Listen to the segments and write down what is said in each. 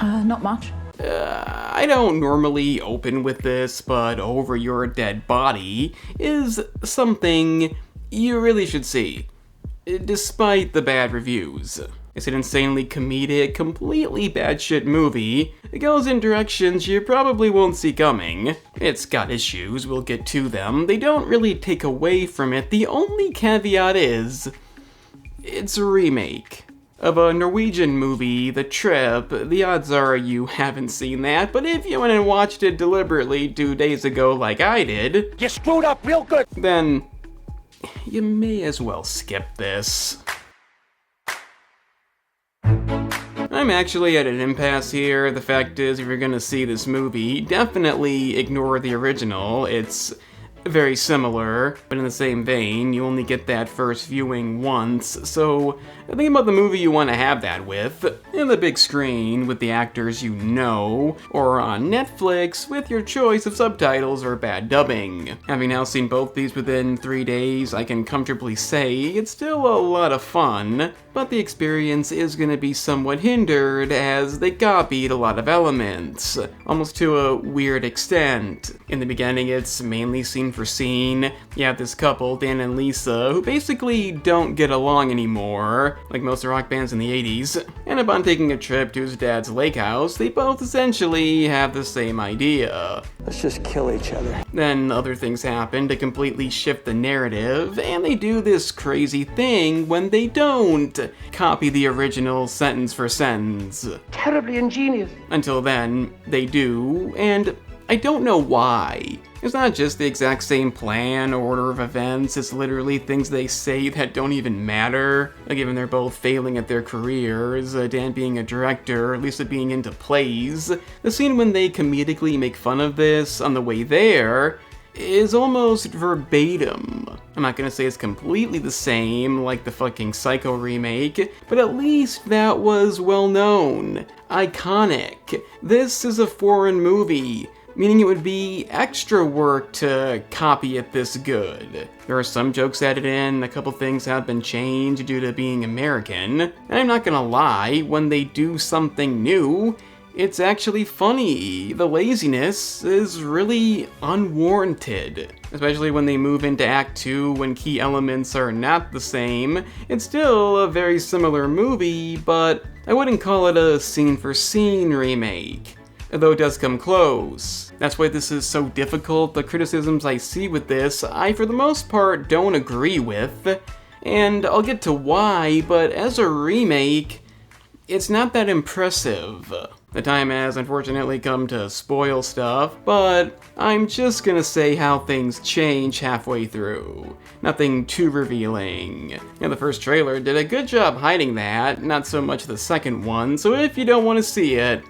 Not much. I don't normally open with this, but Over Your Dead Body is something you really should see, despite the bad reviews. It's an insanely comedic, completely batshit movie. It goes in directions you probably won't see coming. It's got issues, we'll get to them. They don't really take away from it. The only caveat is, it's a remake of a Norwegian movie, The Trip. The odds are you haven't seen that, but if you went and watched it deliberately 2 days ago like I did, you screwed up real good, then you may as well skip this. I'm actually at an impasse here. The fact is, if you're gonna see this movie, definitely ignore the original. It's very similar, but in the same vein, you only get that first viewing once, so think about the movie you want to have that with, in the big screen with the actors you know, or on Netflix with your choice of subtitles or bad dubbing. Having now seen both these within 3 days, I can comfortably say it's still a lot of fun, but the experience is going to be somewhat hindered as they copied a lot of elements, almost to a weird extent. In the beginning, it's mainly scene for scene. You have this couple, Dan and Lisa, who basically don't get along anymore, like most rock bands in the 80s, and upon taking a trip to his dad's lake house, they both essentially have the same idea. Let's just kill each other. Then other things happen to completely shift the narrative, and they do this crazy thing when they don't copy the original sentence for sentence. Terribly ingenious. Until then, they do, and I don't know why. It's not just the exact same plan or order of events, it's literally things they say that don't even matter. Like, given they're both failing at their careers, Dan being a director, Lisa being into plays, the scene when they comedically make fun of this on the way there is almost verbatim. I'm not gonna say it's completely the same, like the fucking Psycho remake, but at least that was well known, iconic. This is a foreign movie, meaning it would be extra work to copy it this good. There are some jokes added in, a couple things have been changed due to being American, and I'm not gonna lie, when they do something new, it's actually funny. The laziness is really unwarranted. Especially when they move into Act 2 when key elements are not the same. It's still a very similar movie, but I wouldn't call it a scene-for-scene remake, though it does come close. That's why this is so difficult. The criticisms I see with this, I for the most part don't agree with, and I'll get to why, but as a remake, it's not that impressive. The time has unfortunately come to spoil stuff, but I'm just gonna say how things change halfway through. Nothing too revealing. The first trailer did a good job hiding that, not so much the second one, so if you don't want to see it,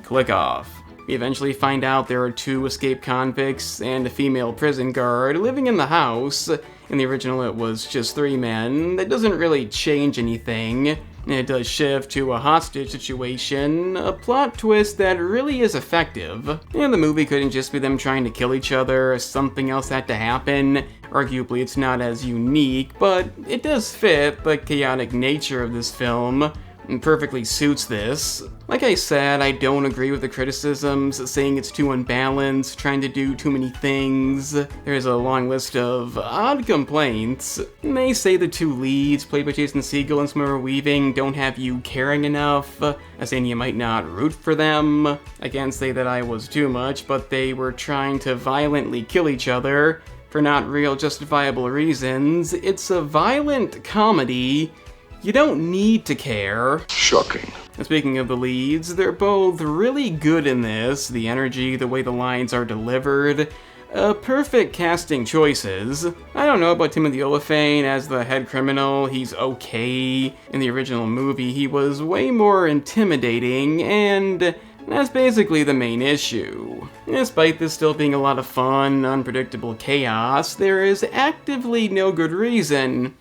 click off. We eventually find out there are 2 escaped convicts and a female prison guard living in the house. In the original it was just 3 men. That doesn't really change anything. It does shift to a hostage situation, a plot twist that really is effective. And the movie couldn't just be them trying to kill each other, something else had to happen. Arguably it's not as unique, but it does fit the chaotic nature of this film. And perfectly suits this. Like I said, I don't agree with the criticisms, saying it's too unbalanced, trying to do too many things. There's a long list of odd complaints. They say the 2 leads, played by Jason Segel and Samara Weaving, don't have you caring enough, saying you might not root for them. I can't say that I was too much, but they were trying to violently kill each other for not real justifiable reasons. It's a violent comedy. You don't need to care. Shocking. Speaking of the leads, they're both really good in this. The energy, the way the lines are delivered, perfect casting choices. I don't know about Timothy Olyphant as the head criminal. He's okay. In the original movie, he was way more intimidating, and that's basically the main issue. Despite this still being a lot of fun, unpredictable chaos, there is actively no good reason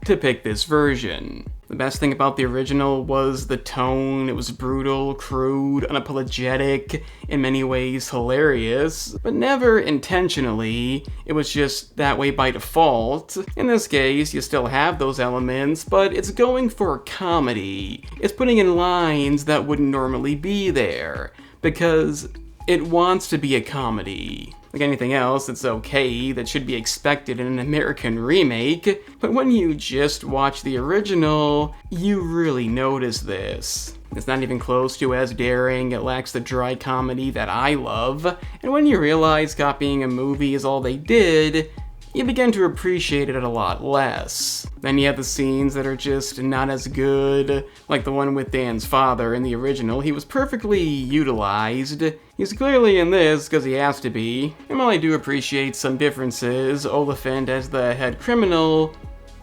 to pick this version. The The best thing about the original was the tone. It was brutal, crude, unapologetic, in many ways hilarious, but never intentionally. It was just that way by default. In this case, you still have those elements, but it's going for comedy. It's putting in lines that wouldn't normally be there, because it wants to be a comedy. Like anything else that's okay, that should be expected in an American remake, but when you just watch the original, you really notice this. It's not even close to as daring, it lacks the dry comedy that I love, and when you realize copying a movie is all they did, you begin to appreciate it a lot less. Then you have the scenes that are just not as good, like the one with Dan's father in the original. He was perfectly utilized. He's clearly in this because he has to be. And while I do appreciate some differences, Olyphant as the head criminal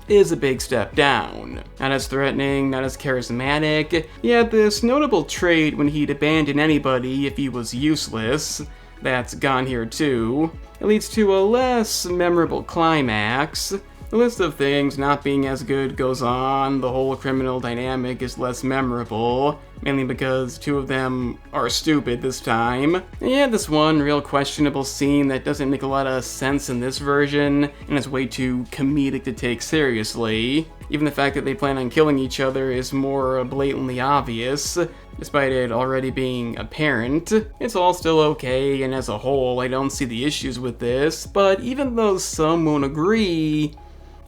is a big step down. Not as threatening, not as charismatic. He had this notable trait when he'd abandon anybody if he was useless. That's gone here too. It leads to a less memorable climax. The list of things not being as good goes on. The whole criminal dynamic is less memorable, mainly because two of them are stupid this time. And you have this one real questionable scene that doesn't make a lot of sense in this version, and is way too comedic to take seriously. Even the fact that they plan on killing each other is more blatantly obvious, despite it already being apparent. It's all still okay, and as a whole, I don't see the issues with this, but even though some won't agree,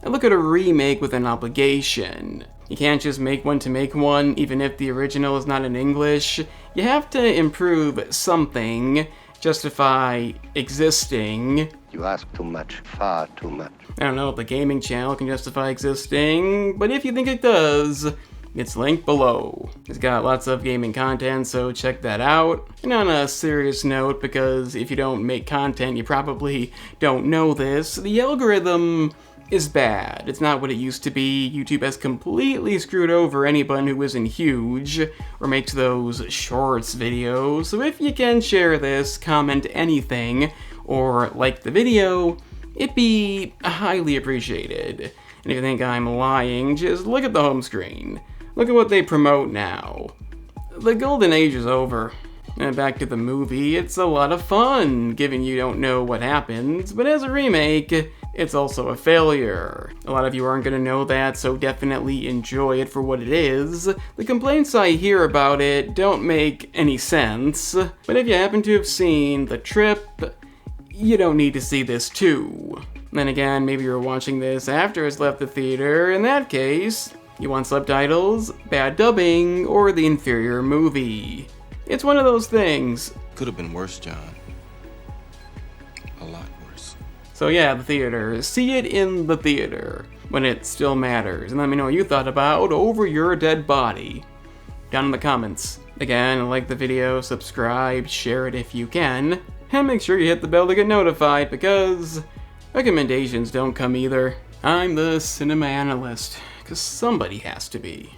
I look at a remake with an obligation. You can't just make one to make one, even if the original is not in English. You have to improve something, justify existing. You ask too much, far too much. I don't know if the gaming channel can justify existing, but if you think it does, it's linked below. It's got lots of gaming content, so check that out. And on a serious note, because if you don't make content, you probably don't know this, the algorithm is bad. It's not what it used to be. YouTube has completely screwed over anyone who isn't huge or makes those shorts videos. So if you can share this, comment anything, or like the video, it'd be highly appreciated. And if you think I'm lying, just look at the home screen. Look at what they promote now. The golden age is over. And back to the movie, it's a lot of fun, given you don't know what happens, but as a remake, it's also a failure. A lot of you aren't gonna know that, so definitely enjoy it for what it is. The complaints I hear about it don't make any sense, but if you happen to have seen The Trip, you don't need to see this too. Then again, maybe you're watching this after it's left the theater. In that case, you want subtitles, bad dubbing, or the inferior movie. It's one of those things. Could have been worse, John. A lot worse. So yeah, the theater. See it in the theater, when it still matters. And let me know what you thought about Over Your Dead Body down in the comments. Again, like the video, subscribe, share it if you can, and make sure you hit the bell to get notified, because recommendations don't come either. I'm the cinema analyst, because somebody has to be.